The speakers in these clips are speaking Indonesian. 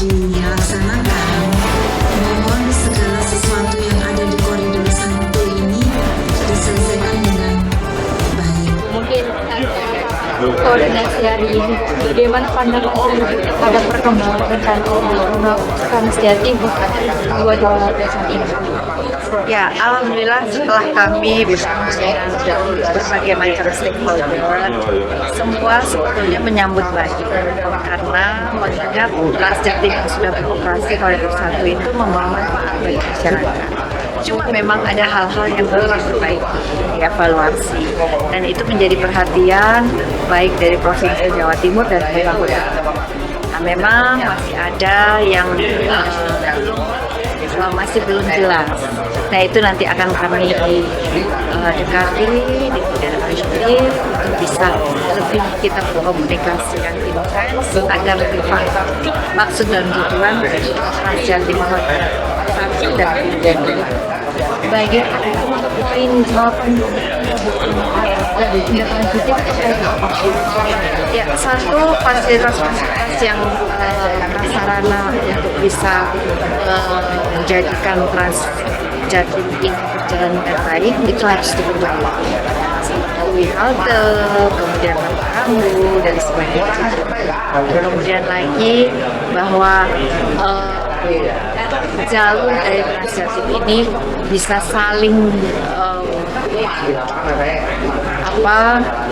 dilaksanakan, mohon segala sesuatu yang ada di koridor 1 ini diselesaikan dengan baik. Mungkin koordinasi hari ini, bagaimana pandangan terhadap perkembangan rencana Transjatim dua saat ini? Ya, alhamdulillah setelah kami bersama dengan berbagai macam stakeholder, semua sebetulnya menyambut baik karena mengingat Transjatim yang sudah beroperasi koridor 1 itu membawa manfaat bagi masyarakat. Cuma memang ada hal-hal yang perlu diperbaiki, dievaluasi, dan itu menjadi perhatian baik dari Provinsi Jawa Timur dan pemerintah. Nah, memang masih ada yang masih belum jelas. Nah, itu nanti akan kami dekati di Bidang untuk bisa lebih kita berkomunikasi yang intens agar lebih paham maksud dan tujuan Transjatim dan bagian poin ya, satu fasilitas yang sarana untuk bisa menjadikan Transjatim ini berjalan dengan baik itu harus diperbaiki, melalui halte, kemudian rambu dan sebagainya. Kemudian lagi bahwa jalur dari Transjatim ini bisa saling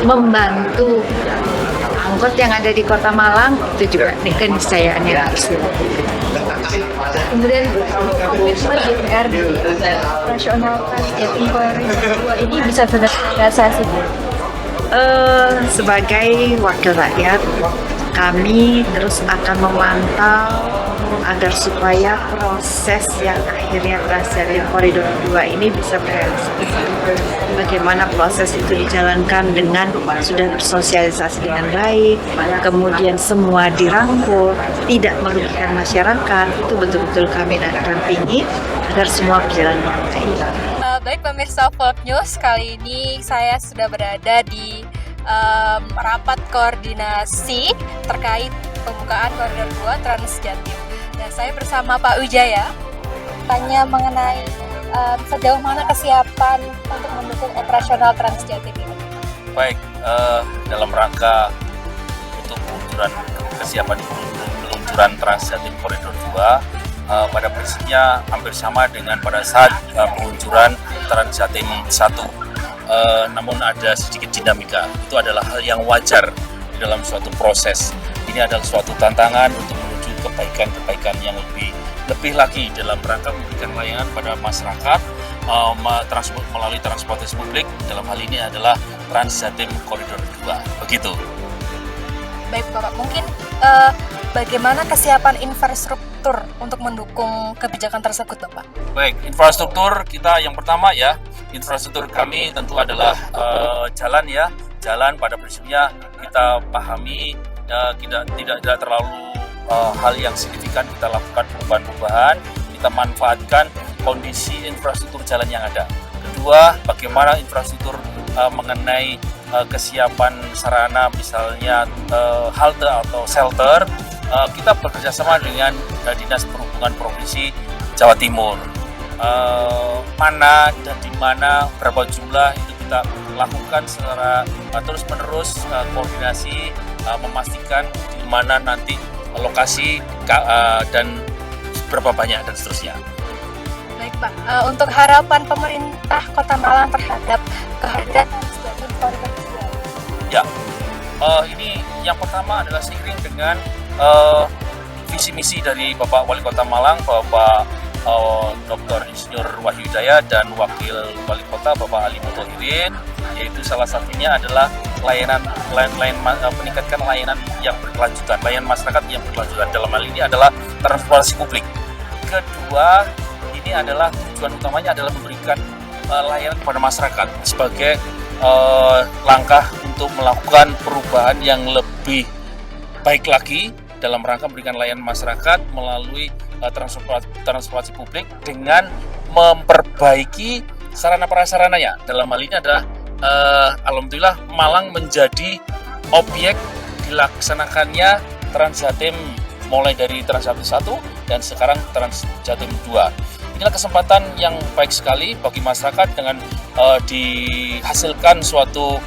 membantu angkot yang ada di Kota Malang, itu juga keniscayaan yang harus dilakukan. Kemudian komitmen DPR operasional Transjatim koridor 2 ini bisa terrealisasi. Sebagai wakil rakyat, kami terus akan memantau agar supaya proses yang akhirnya Transjatim koridor 2 ini bisa berealisasi. Bagaimana proses itu dijalankan dengan sudah bersosialisasi dengan baik, kemudian semua dirangkul, tidak merugikan masyarakat, itu betul-betul kami dampingi agar semua berjalan dengan baik. Baik pemirsa Volt News, kali ini saya sudah berada di rapat koordinasi terkait pembukaan koridor 2 Transjatim. Dan saya bersama Pak Wijaya tanya mengenai sejauh mana kesiapan untuk mendukung operasional Transjatim ini. Baik, dalam rangka untuk kesiapan peluncuran Transjatim koridor 2 pada prinsipnya hampir sama dengan pada saat peluncuran Transjatim 1. Namun ada sedikit dinamika. Itu adalah hal yang wajar dalam suatu proses. Ini adalah suatu tantangan untuk menuju kebaikan-kebaikan yang lebih lagi dalam rangka memberikan layanan pada masyarakat melalui transportasi publik. Dalam hal ini adalah Transjatim koridor 2. Begitu. Baik Bapak, mungkin bagaimana kesiapan infrastruktur untuk mendukung kebijakan tersebut Bapak? Baik, infrastruktur kita yang pertama ya, infrastruktur kami tentu adalah jalan ya. Jalan pada prinsipnya kita pahami tidak terlalu hal yang signifikan, kita lakukan perubahan-perubahan, kita manfaatkan kondisi infrastruktur jalan yang ada. Kedua, bagaimana infrastruktur mengenai kesiapan sarana misalnya halte atau shelter, kita bekerjasama dengan Dinas Perhubungan Provinsi Jawa Timur. Mana dan di mana berapa jumlah itu kita lakukan secara terus-menerus koordinasi, memastikan di mana nanti lokasi dan berapa banyak dan seterusnya. Baik Pak, untuk harapan pemerintah Kota Malang terhadap kehadiran Transjatim koridor 2. Ya, ini yang pertama adalah seiring dengan visi misi dari Bapak Wali Kota Malang, Bapak Dr. Insinyur Wahyu Hidayat dan Wakil Wali Kota Bapak Ali Muthahirin, yaitu salah satunya adalah meningkatkan layanan yang berkelanjutan, layanan masyarakat yang berkelanjutan. Dalam hal ini adalah transportasi publik. Kedua, ini adalah tujuan utamanya adalah memberikan layanan kepada masyarakat sebagai langkah untuk melakukan perubahan yang lebih baik lagi dalam rangka memberikan layanan masyarakat melalui transportasi publik dengan memperbaiki sarana prasarananya. Dalam hal ini adalah alhamdulillah Malang menjadi objek dilaksanakannya Transjatim mulai dari Trans Jatim 1 dan sekarang Trans Jatim 2. Inilah kesempatan yang baik sekali bagi masyarakat dengan dihasilkan suatu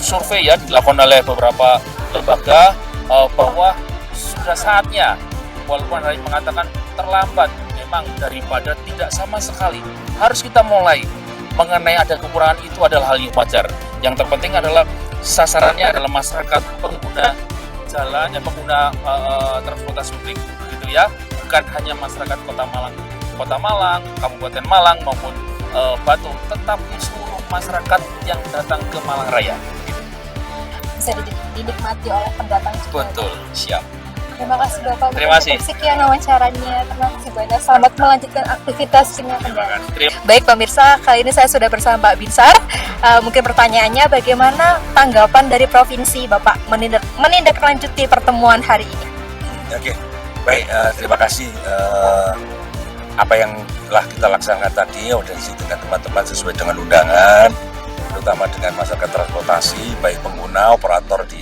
survei ya dilakukan oleh beberapa lembaga bahwa sudah saatnya, walaupun ada yang mengatakan terlambat, memang daripada tidak sama sekali, harus kita mulai. Mengenai ada kekurangan itu adalah hal yang wajar. Yang terpenting adalah sasarannya adalah masyarakat pengguna jalan, pengguna transportasi publik, gitu ya, bukan hanya masyarakat Kota Malang, Kabupaten Malang maupun Batu, tetapi seluruh masyarakat yang datang ke Malang Raya. Bisa dinikmati oleh pendatang juga. Betul, siap. Terima kasih Bapak. Terima kasih. Sekian wawancaranya. Terima kasih banyak. Selamat melanjutkan aktivitas dengan kendaraan. Baik pemirsa, kali ini saya sudah bersama Mbak Binsar. Mungkin pertanyaannya, bagaimana tanggapan dari provinsi Bapak menindaklanjuti pertemuan hari ini? Oke, baik. Terima kasih. Apa yang telah kita laksanakan tadi audiensi dengan teman-teman sesuai dengan undangan, terutama dengan masyarakat transportasi, baik pengguna, operator di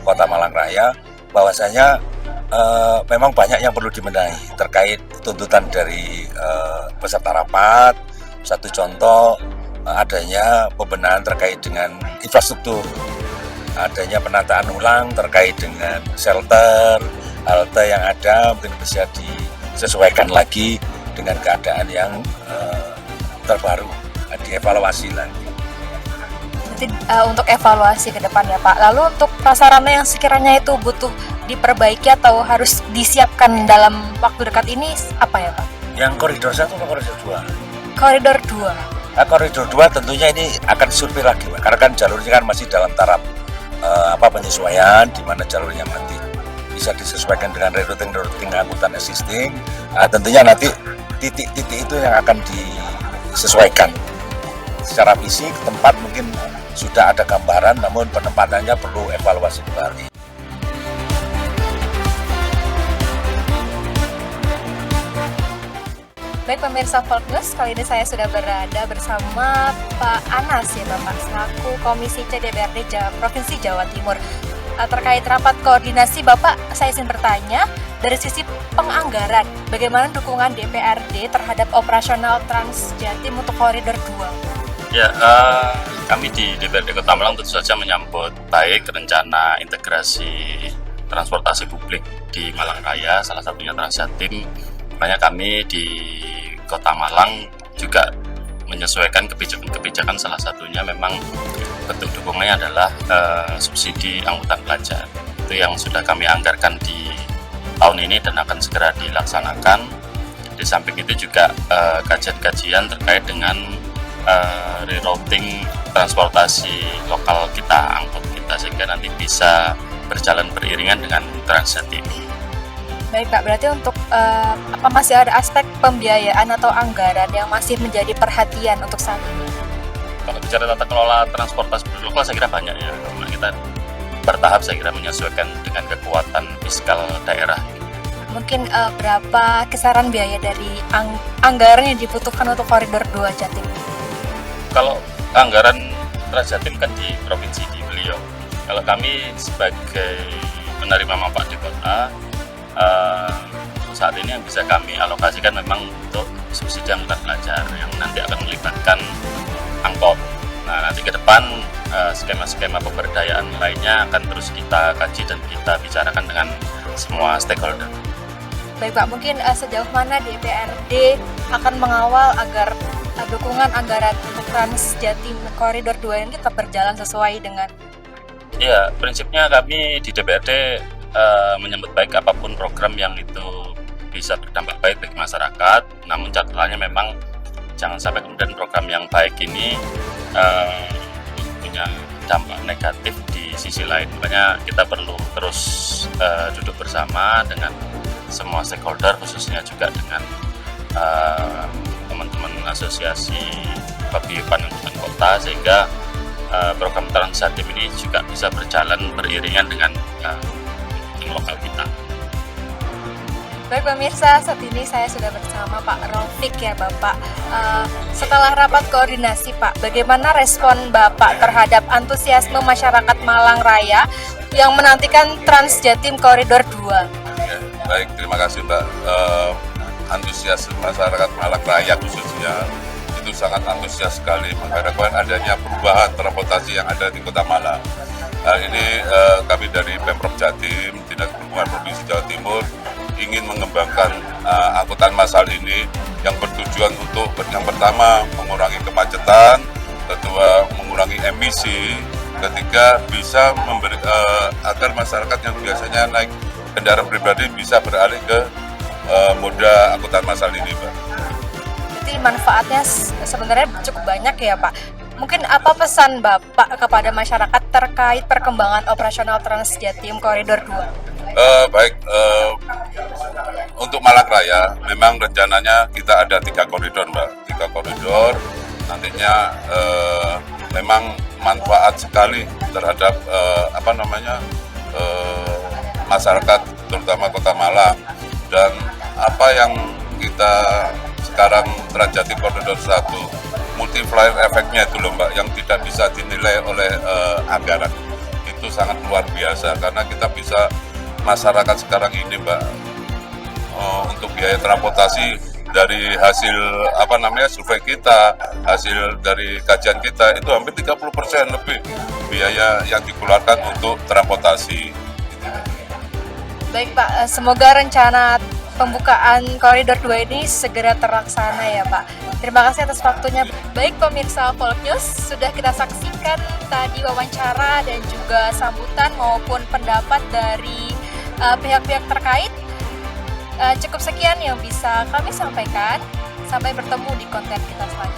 Kota Malang Raya, bahwasanya memang banyak yang perlu dibenahi terkait tuntutan dari peserta rapat. Satu contoh, adanya pembenahan terkait dengan infrastruktur, adanya penataan ulang terkait dengan shelter, halte yang ada mungkin bisa disesuaikan lagi dengan keadaan yang terbaru, dievaluasi lagi. Nanti untuk evaluasi ke depan ya Pak. Lalu untuk prasarana yang sekiranya itu butuh diperbaiki atau harus disiapkan dalam waktu dekat ini apa ya Pak? Yang koridor 1 atau koridor 2? Koridor 2. Koridor 2 tentunya ini akan disurvei lagi, Pak. Karena kan jalurnya kan masih dalam taraf penyesuaian, di mana jalurnya nanti bisa disesuaikan dengan rerouting angkutan existing. Tentunya nanti titik-titik itu yang akan disesuaikan secara fisik. Tempat mungkin sudah ada gambaran, namun penempatannya perlu evaluasi kembali. Baik pemirsa Folk News, kali ini saya sudah berada bersama Pak Anas ya Bapak, selaku Komisi C DPRD Provinsi Jawa Timur. Terkait rapat koordinasi Bapak, saya ingin bertanya dari sisi penganggaran, bagaimana dukungan DPRD terhadap operasional Trans Jatim untuk koridor 2? Ya, kami di DPRD Kota Malang tentu saja menyambut baik rencana integrasi transportasi publik di Malang Raya, salah satunya Trans Jatim. Makanya kami di Kota Malang juga menyesuaikan kebijakan-kebijakan, salah satunya memang bentuk dukungannya adalah subsidi angkutan pelajar. Itu yang sudah kami anggarkan di tahun ini dan akan segera dilaksanakan. Di samping itu juga kajian-kajian terkait dengan rerouting transportasi lokal kita, angkut kita, sehingga nanti bisa berjalan beriringan dengan Trans Jatim. Baik Pak, berarti untuk apa masih ada aspek pembiayaan atau anggaran yang masih menjadi perhatian untuk saat ini? Kalau bicara tata kelola transportasi lokal saya kira banyak ya. Karena kita bertahap saya kira menyesuaikan dengan kekuatan fiskal daerah. Mungkin berapa kisaran biaya dari anggaran yang dibutuhkan untuk koridor 2 Jatim? Kalau anggaran Trans Jatim kan di provinsi di beliau. Kalau kami sebagai penerima manfaat di kota, saat ini yang bisa kami alokasikan memang untuk subsidi angkutan pelajar yang nanti akan melibatkan angkot. Nah, nanti ke depan skema-skema pemberdayaan lainnya akan terus kita kaji dan kita bicarakan dengan semua stakeholder. Baik Pak, mungkin sejauh mana DPRD akan mengawal agar dukungan anggaran untuk Trans Jatim koridor 2 ini tetap berjalan sesuai dengan? Ya, prinsipnya kami di DPRD menyambut baik apapun program yang itu bisa berdampak baik bagi masyarakat, namun catatannya memang jangan sampai kemudian program yang baik ini punya dampak negatif di sisi lain. Makanya kita perlu terus duduk bersama dengan semua stakeholder, khususnya juga dengan teman-teman asosiasi paguyuban angkutan kota, sehingga program Trans Jatim ini juga bisa berjalan beriringan dengan lokal kita. Baik pemirsa, saat ini saya sudah bersama Pak Raufik ya Bapak. Setelah rapat koordinasi Pak, bagaimana respon Bapak terhadap antusiasme masyarakat Malang Raya yang menantikan Trans Jatim koridor 2? Baik, terima kasih Mbak. Antusias masyarakat Malang Raya khususnya itu sangat antusias sekali mengharapkan adanya perubahan transportasi yang ada di Kota Malang. Hal ini kami dari Pemprov Jatim, Dinas Perhubungan Provinsi Jawa Timur ingin mengembangkan angkutan massal ini yang bertujuan untuk yang pertama mengurangi kemacetan, kedua mengurangi emisi, ketiga bisa memberi agar masyarakat yang biasanya naik kendaraan pribadi bisa beralih ke moda angkutan massal ini, Pak. Jadi manfaatnya sebenarnya cukup banyak ya Pak. Mungkin apa pesan Bapak kepada masyarakat terkait perkembangan operasional Trans Jatim Koridor 2? Baik, untuk Malang Raya memang rencananya kita ada 3 koridor Mbak. 3 koridor nantinya memang manfaat sekali terhadap masyarakat terutama Kota Malang. Dan apa yang kita sekarang Trans Jatim Koridor 1 multiplier efeknya itu loh Mbak, yang tidak bisa dinilai oleh anggaran, itu sangat luar biasa karena kita bisa masyarakat sekarang ini Mbak untuk biaya transportasi dari hasil survei kita, hasil dari kajian kita itu hampir 30% lebih biaya yang dikeluarkan untuk transportasi. Baik Pak, semoga rencana pembukaan Koridor 2 ini segera terlaksana ya Pak. Terima kasih atas waktunya. Baik pemirsa Folk News, sudah kita saksikan tadi wawancara dan juga sambutan maupun pendapat dari pihak-pihak terkait. Cukup sekian yang bisa kami sampaikan. Sampai bertemu di konten kita selanjutnya.